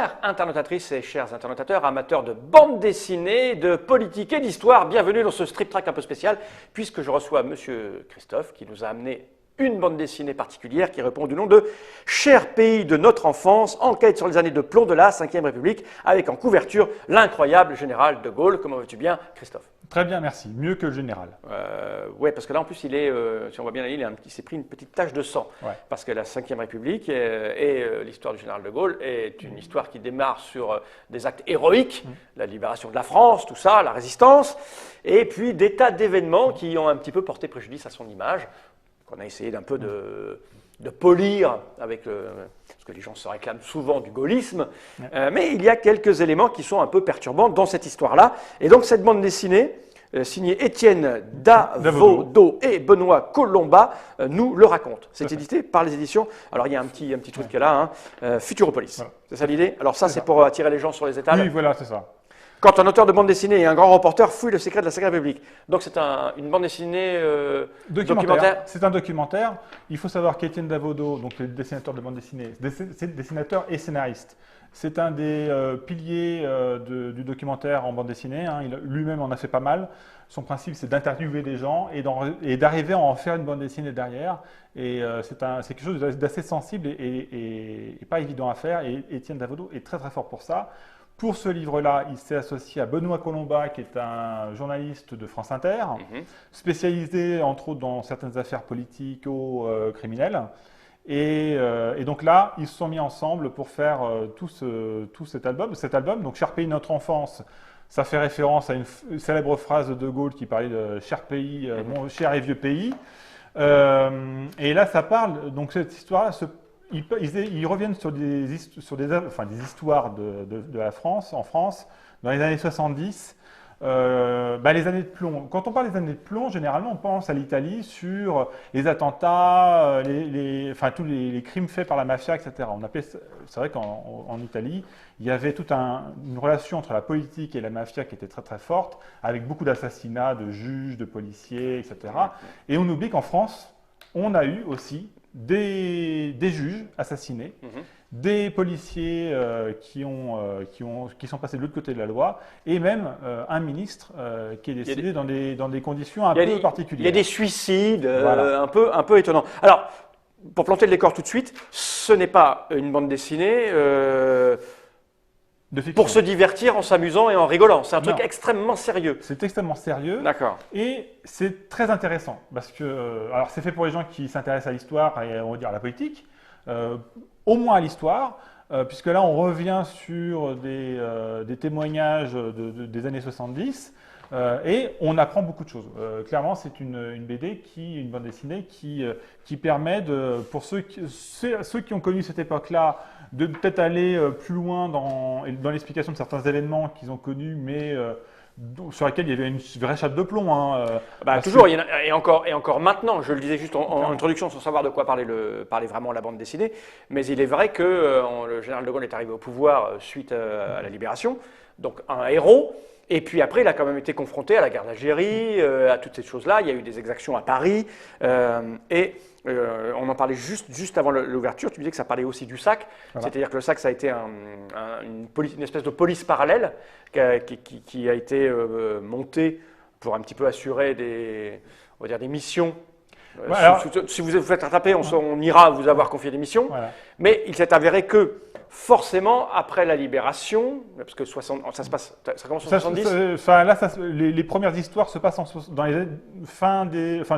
Chères internautatrices et chers internautateurs, amateurs de bande dessinée, de politique et d'histoire, bienvenue dans ce Strip Track un peu spécial, puisque je reçois Monsieur Christophe qui nous a amené une bande dessinée particulière qui répond du nom de Cher pays de notre enfance, enquête sur les années de plomb de la Ve République, avec en couverture l'incroyable général de Gaulle. Comment vas-tu bien, Christophe? Très bien, merci. Mieux que le général. Oui, parce que là, en plus, il est, si on voit bien, il s'est pris une petite tache de sang. Ouais. Parce que la Ve République et l'histoire du général de Gaulle est une histoire qui démarre sur des actes héroïques, la libération de la France, tout ça, la résistance, et puis des tas d'événements qui ont un petit peu porté préjudice à son image, qu'on a essayé d'un peu de polir avec parce que les gens se réclament souvent du gaullisme, mais il y a quelques éléments qui sont un peu perturbants dans cette histoire-là. Et donc cette bande dessinée, signée Étienne Davodo et Benoît Colomba, nous le raconte. C'est édité par les éditions, alors il y a un petit truc qui est là, Futuropolis. Voilà. C'est ça l'idée? Alors ça, c'est pour attirer les gens sur les étals? Oui, voilà, c'est ça. Quand un auteur de bande dessinée et un grand reporter fouillent le secret de la Ve République. Donc c'est une bande dessinée documentaire. C'est un documentaire. Il faut savoir qu'Étienne Davodo, donc le dessinateur de bande dessinée, dessinateur et scénariste, c'est un des piliers du documentaire en bande dessinée. Hein. Lui-même en a fait pas mal. Son principe, c'est d'interviewer des gens et d'arriver à en faire une bande dessinée derrière. Et c'est quelque chose d'assez sensible et pas évident à faire. Et Étienne Davodo est très très fort pour ça. Pour ce livre-là, il s'est associé à Benoît Colomba, qui est un journaliste de France Inter, spécialisé entre autres dans certaines affaires politico-criminelles. Et donc là, ils se sont mis ensemble pour faire tout cet album. Cet album, donc Cher pays, notre enfance, ça fait référence à une célèbre phrase de Gaulle qui parlait de Cher pays, mon cher et vieux pays. Et là, ça parle, donc cette histoire-là ils reviennent sur des histoires de la France, en France, dans les années 70, les années de plomb. Quand on parle des années de plomb, généralement, on pense à l'Italie sur les attentats, tous les crimes faits par la mafia, etc. C'est vrai qu'en Italie, il y avait toute une relation entre la politique et la mafia qui était très très forte, avec beaucoup d'assassinats de juges, de policiers, etc. Et on oublie qu'en France, on a eu aussi des juges assassinés, des policiers qui sont passés de l'autre côté de la loi, et même un ministre qui est décédé dans des conditions un peu particulières. Il y a des suicides un peu étonnants. Alors, pour planter le décor tout de suite, ce n'est pas une bande dessinée pour se divertir en s'amusant et en rigolant. C'est un truc extrêmement sérieux. C'est extrêmement sérieux. D'accord. Et c'est très intéressant parce que, alors c'est fait pour les gens qui s'intéressent à l'histoire et on va dire à la politique, au moins à l'histoire, puisque là on revient sur des témoignages des années 70 et on apprend beaucoup de choses. Clairement, c'est une BD une bande dessinée qui permet pour ceux qui ont connu cette époque-là, de peut-être aller plus loin dans l'explication de certains événements qu'ils ont connus, mais sur lesquels il y avait une vraie chape de plomb. Toujours, et encore maintenant, je le disais juste en introduction, sans savoir de quoi parlait vraiment la bande dessinée, mais il est vrai que le général de Gaulle est arrivé au pouvoir suite à la libération, donc un héros. Et puis après, il a quand même été confronté à la guerre d'Algérie, à toutes ces choses-là. Il y a eu des exactions à Paris. On en parlait juste avant l'ouverture. Tu disais que ça parlait aussi du SAC. Voilà. C'est-à-dire que le SAC, ça a été une espèce de police parallèle qui a été montée pour un petit peu assurer des missions. Si vous vous faites rattraper, on ira vous avoir confié des missions. Voilà. Mais il s'est avéré que forcément, après la libération, parce que ça commence en 70. Les premières histoires se passent dans les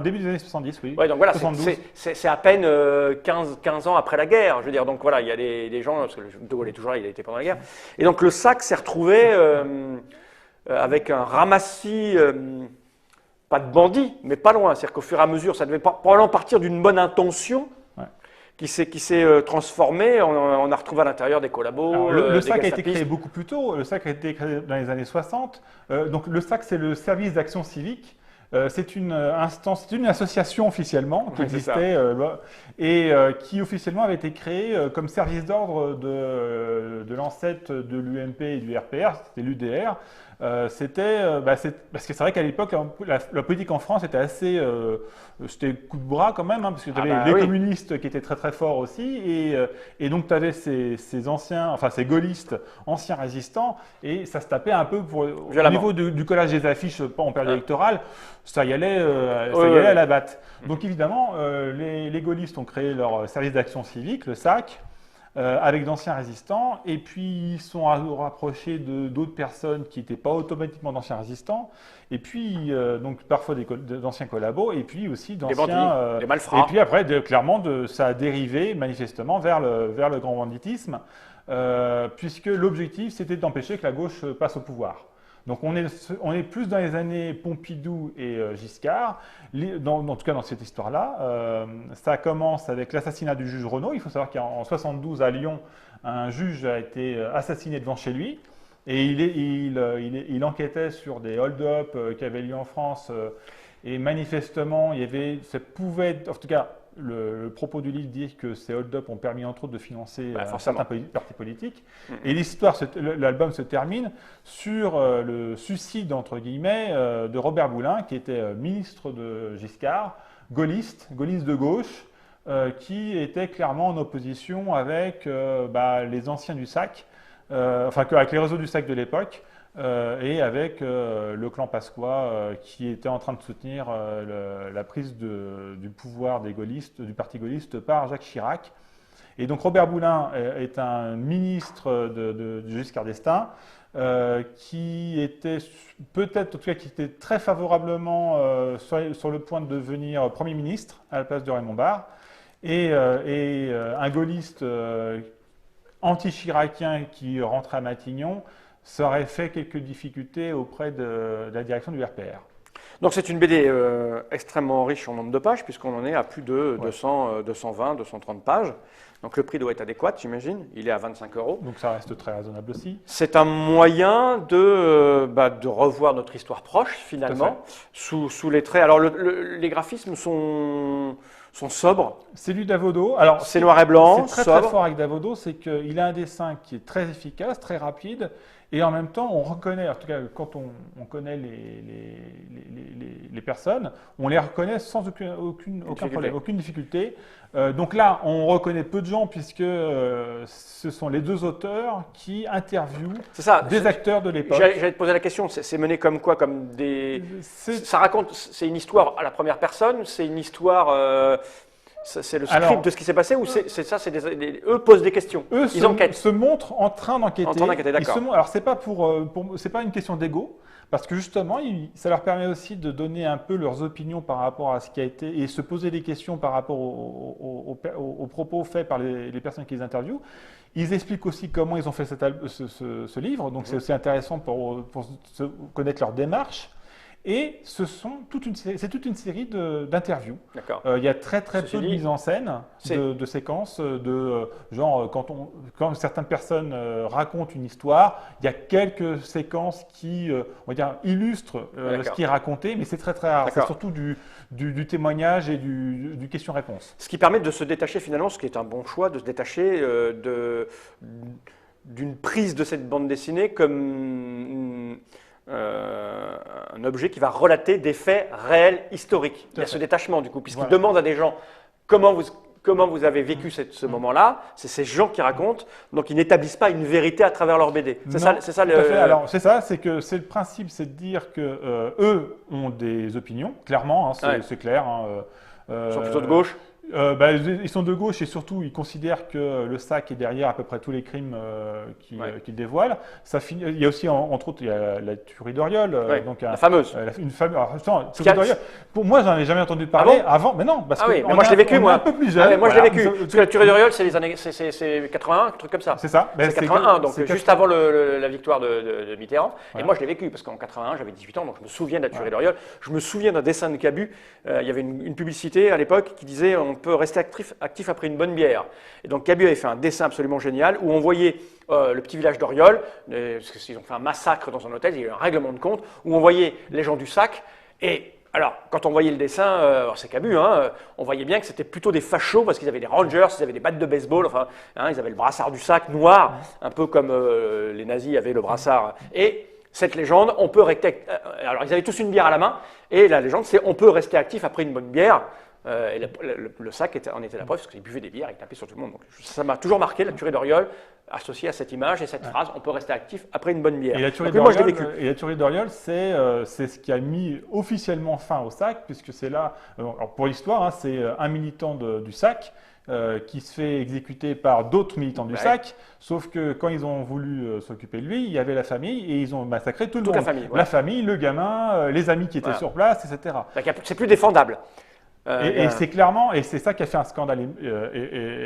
début des années 70, oui. Ouais, donc voilà, c'est à peine 15 ans après la guerre. Je veux dire, donc voilà, il y a des gens, parce que De Gaulle est toujours là, il a été pendant la guerre. Et donc le SAC s'est retrouvé avec un ramassis, pas de bandits, mais pas loin. C'est-à-dire qu'au fur et à mesure, ça devait probablement partir d'une bonne intention. Qui s'est transformé, on a retrouvé à l'intérieur des collabos. Alors, le SAC a été créé beaucoup plus tôt, le SAC a été créé dans les années 60. Donc le SAC, c'est le service d'action civique. C'est une association officiellement qui existait et qui officiellement avait été créée comme service d'ordre de l'ancêtre de l'UMP et du RPR, c'était l'UDR, Parce que c'est vrai qu'à l'époque, la politique en France était assez, c'était coup de bras quand même, hein, parce que tu avais les communistes qui étaient très très forts aussi, et donc tu avais ces anciens, enfin ces gaullistes, anciens résistants, et ça se tapait un peu au niveau du collage des affiches en période électorale, ça y allait à la batte. Donc évidemment, les gaullistes ont créé leur service d'action civique, le SAC, avec d'anciens résistants, et puis ils sont rapprochés d'autres personnes qui n'étaient pas automatiquement d'anciens résistants, et puis donc parfois d'anciens collabos, et puis aussi d'anciens... des malfrats. Et puis après, clairement, ça a dérivé manifestement vers le grand banditisme, puisque l'objectif c'était d'empêcher que la gauche passe au pouvoir. Donc on est plus dans les années Pompidou et Giscard, en tout cas dans cette histoire-là. Ça commence avec l'assassinat du juge Renaud. Il faut savoir qu'en 72 à Lyon, un juge a été assassiné devant chez lui. Et il enquêtait sur des hold-up qui avaient lieu en France. Et manifestement, ça pouvait, en tout cas, le propos du livre dit que ces hold-up ont permis entre autres de financer certains partis politiques. Et l'album se termine sur le suicide, entre guillemets, de Robert Boulin, qui était ministre de Giscard, gaulliste de gauche, qui était clairement en opposition avec les anciens du SAC, avec les réseaux du SAC de l'époque, et avec le clan Pasqua qui était en train de soutenir la prise du pouvoir du parti gaulliste par Jacques Chirac. Et donc Robert Boulin est un ministre de Giscard d'Estaing qui était peut-être, en tout cas qui était très favorablement sur le point de devenir Premier ministre à la place de Raymond Barre, et un gaulliste anti-chiracien qui rentrait à Matignon. Ça aurait fait quelques difficultés auprès de la direction du RPR. Donc c'est une BD extrêmement riche en nombre de pages, puisqu'on en est à plus de 200, 220, 230 pages. Donc le prix doit être adéquat, j'imagine. Il est à 25 €. Donc ça reste très raisonnable aussi. C'est un moyen de revoir notre histoire proche, finalement, sous les traits. Alors les graphismes sont sobres. C'est du Davodo. C'est noir et blanc, c'est très fort avec Davodo, c'est qu'il a un dessin qui est très efficace, très rapide. Et en même temps, on reconnaît, en tout cas quand on connaît les personnes, on les reconnaît sans aucun problème, aucune difficulté. Donc là, on reconnaît peu de gens puisque ce sont les deux auteurs qui interviewent des acteurs de l'époque. J'allais te poser la question, c'est mené comme quoi, comme des... Ça raconte, c'est une histoire à la première personne, c'est une histoire... C'est le script de ce qui s'est passé ou eux posent des questions, ils enquêtent. Se montrent en train d'enquêter. D'accord. Alors c'est pas c'est pas une question d'ego, parce que justement ça leur permet aussi de donner un peu leurs opinions par rapport à ce qui a été et se poser des questions par rapport aux propos faits par les personnes qu'ils interviewent. Ils expliquent aussi comment ils ont fait ce livre, donc c'est aussi intéressant pour connaître leur démarche. Et c'est toute une série d'interviews. Il y a très peu de mise en scène, de séquences, genre quand certaines personnes racontent une histoire, il y a quelques séquences qui, on va dire, illustrent ce qui est raconté, mais c'est très très rare. C'est surtout du témoignage et du question-réponse. Ce qui permet de se détacher finalement, ce qui est un bon choix, de se détacher d'une prise de cette bande dessinée comme un objet qui va relater des faits réels historiques. Il y a ce détachement du coup, puisqu'il demande à des gens comment vous avez vécu ce moment-là. C'est ces gens qui racontent, donc ils n'établissent pas une vérité à travers leur BD. C'est ça le... Alors c'est ça, c'est le principe, c'est de dire que eux ont des opinions, clairement, hein, c'est clair. Ils sont plutôt de gauche. Ils sont de gauche et surtout ils considèrent que le SAC est derrière à peu près tous les crimes qu'ils dévoilent. Il y a aussi entre autres il y a la tuerie d'Oriol, la fameuse. Une fameuse. Tuerie d'Oriol. Pour moi, j'en ai jamais entendu parler avant, mais non, parce que moi je l'ai vécu, moi. Un peu plus jeune. Moi je l'ai vécu. Parce que la tuerie d'Oriol, c'est les années, c'est 81, un truc comme ça. C'est ça. C'est 81, donc juste avant la victoire de Mitterrand. Et moi je l'ai vécu parce qu'en 81, j'avais 18 ans, donc je me souviens de la tuerie d'Oriol. Je me souviens d'un dessin de Cabu. Il y avait une publicité à l'époque qui disait on peut rester actif après une bonne bière. Et donc Cabu avait fait un dessin absolument génial où on voyait le petit village d'Oriol, parce qu'ils ont fait un massacre dans un hôtel, il y a eu un règlement de compte, où on voyait les gens du SAC. Et alors, quand on voyait le dessin, c'est Cabu, on voyait bien que c'était plutôt des fachos parce qu'ils avaient des rangers, ils avaient des battes de baseball, ils avaient le brassard du SAC noir, un peu comme les nazis avaient le brassard. Et cette légende, on peut rester. Alors, ils avaient tous une bière à la main, et la légende, c'est on peut rester actif après une bonne bière. Et le sac en était la preuve, parce qu'ils buvaient des bières, ils tapaient sur tout le monde. Donc, ça m'a toujours marqué, la tuerie d'Oriol, associée à cette image et cette phrase, on peut rester actif après une bonne bière. Et la tuerie d'Oriol, c'est ce qui a mis officiellement fin au sac, puisque c'est là, alors pour l'histoire, hein, c'est un militant du sac qui se fait exécuter par d'autres militants du sac, sauf que quand ils ont voulu s'occuper de lui, il y avait la famille et ils ont massacré tout le monde. La famille, le gamin, les amis qui étaient sur place, etc. C'est plus défendable. Et c'est clairement, et c'est ça qui a fait un scandale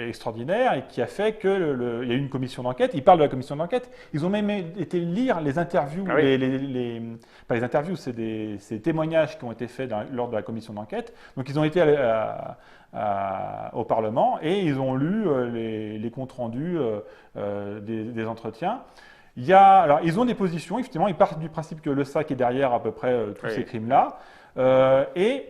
extraordinaire et qui a fait qu'il y a eu une commission d'enquête. Ils parlent de la commission d'enquête. Ils ont même été lire les interviews, pas les interviews, c'est des témoignages qui ont été faits lors de la commission d'enquête. Donc ils ont été au Parlement et ils ont lu les comptes rendus des entretiens. Alors, ils ont des positions, effectivement, ils partent du principe que le sac est derrière à peu près tous ces crimes-là. Et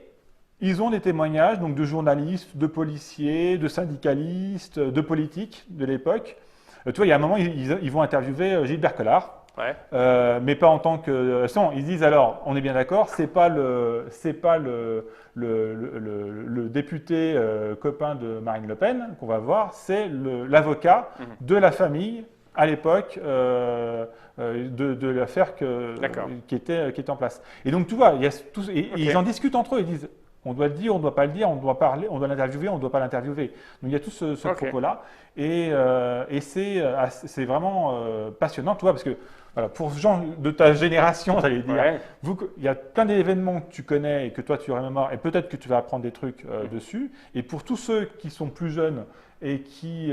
ils ont des témoignages donc, de journalistes, de policiers, de syndicalistes, de politiques de l'époque. Tu vois, il y a un moment, ils vont interviewer Gilbert Collard, mais pas en tant que... ils disent alors, on est bien d'accord, c'est pas le député copain de Marine Le Pen qu'on va voir, c'est l'avocat de la famille à l'époque de l'affaire qui était en place. Et donc, tu vois, ils en discutent entre eux, ils disent... On doit le dire, on ne doit pas le dire, on doit parler, on doit l'interviewer, on ne doit pas l'interviewer. Donc il y a tout ce propos-là. Et c'est vraiment passionnant, tu vois, parce que voilà, pour ces gens de ta génération, j'allais dire, il y a plein d'événements que tu connais et que toi tu remémores, et peut-être que tu vas apprendre des trucs dessus. Et pour tous ceux qui sont plus jeunes et qui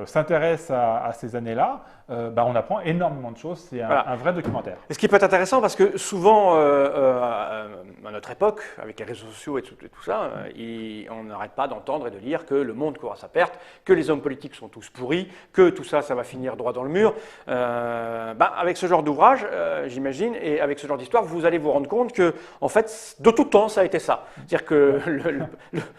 s'intéressent à ces années-là, on apprend énormément de choses. C'est un vrai documentaire. Et ce qui peut être intéressant, parce que souvent, à notre époque, avec les réseaux sociaux et tout ça, on n'arrête pas d'entendre et de lire que le monde court à sa perte, que les hommes politiques sont tous pourris, que tout ça, ça va finir droit dans le mur. Avec ce genre d'ouvrage, j'imagine, et avec ce genre d'histoire, vous allez vous rendre compte que, en fait, de tout temps, ça a été ça. C'est-à-dire que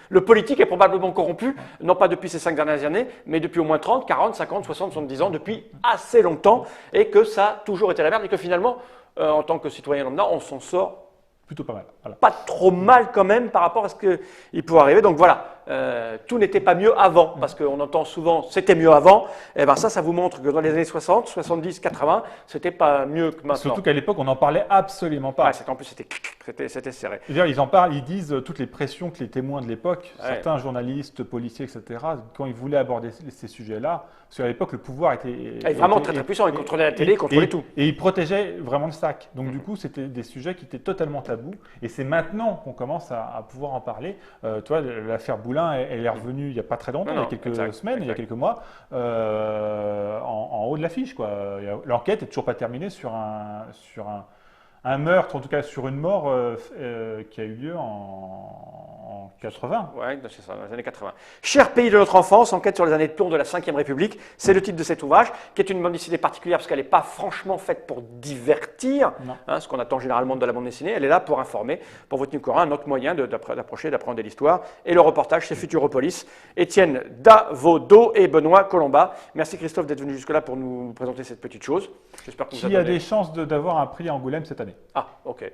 le politique est probablement corrompu, non pas depuis ces 5 dernières années, mais depuis au moins 30, 40, 50, 60, 70 ans, depuis assez longtemps, et que ça a toujours été la merde, et que finalement, en tant que citoyen lambda, on s'en sort plutôt pas mal. Voilà. Pas trop mal quand même par rapport à ce qu'il pourrait arriver. Donc voilà, tout n'était pas mieux avant, parce qu'on entend souvent « c'était mieux avant ». Et ben ça vous montre que dans les années 60, 70, 80, c'était pas mieux que maintenant. Surtout qu'à l'époque, on n'en parlait absolument pas. En plus, c'était serré. Ils en parlent, ils disent toutes les pressions que les témoins de l'époque, certains journalistes, policiers, etc., quand ils voulaient aborder ces sujets-là, parce qu'à l'époque, le pouvoir était vraiment très puissant. Ils contrôlaient la télé, ils contrôlaient tout. Et ils protégeaient vraiment le sac. Donc du coup, c'était des sujets qui étaient totalement tabous. Et c'est maintenant qu'on commence à pouvoir en parler. Tu vois, l'affaire Boulin, elle est revenue il n'y a pas très longtemps, il y a quelques semaines, il y a quelques mois, en haut de l'affiche. L'enquête n'est toujours pas terminée sur un meurtre, en tout cas sur une mort qui a eu lieu en 80. Oui, c'est ça, dans les années 80. Cher pays de notre enfance, enquête sur les années de plomb de la Ve République, c'est le titre de cet ouvrage, qui est une bande dessinée particulière parce qu'elle n'est pas franchement faite pour divertir, ce qu'on attend généralement de la bande dessinée, elle est là pour informer, pour votre Coran, un autre moyen d'approcher, d'apprendre de l'histoire. Et le reportage, c'est Futuropolis, Étienne Davodo et Benoît Colomba. Merci Christophe d'être venu jusque-là pour nous présenter cette petite chose. J'espère que il y a des chances d'avoir un prix à Angoulême cette année. Ah, ok.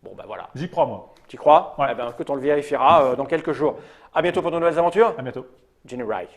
Bon, voilà. J'y crois, moi. Tu crois? Ouais. Eh bien, écoute, on le vérifiera dans quelques jours. À bientôt pour de nouvelles aventures. À bientôt. Jenny Wright.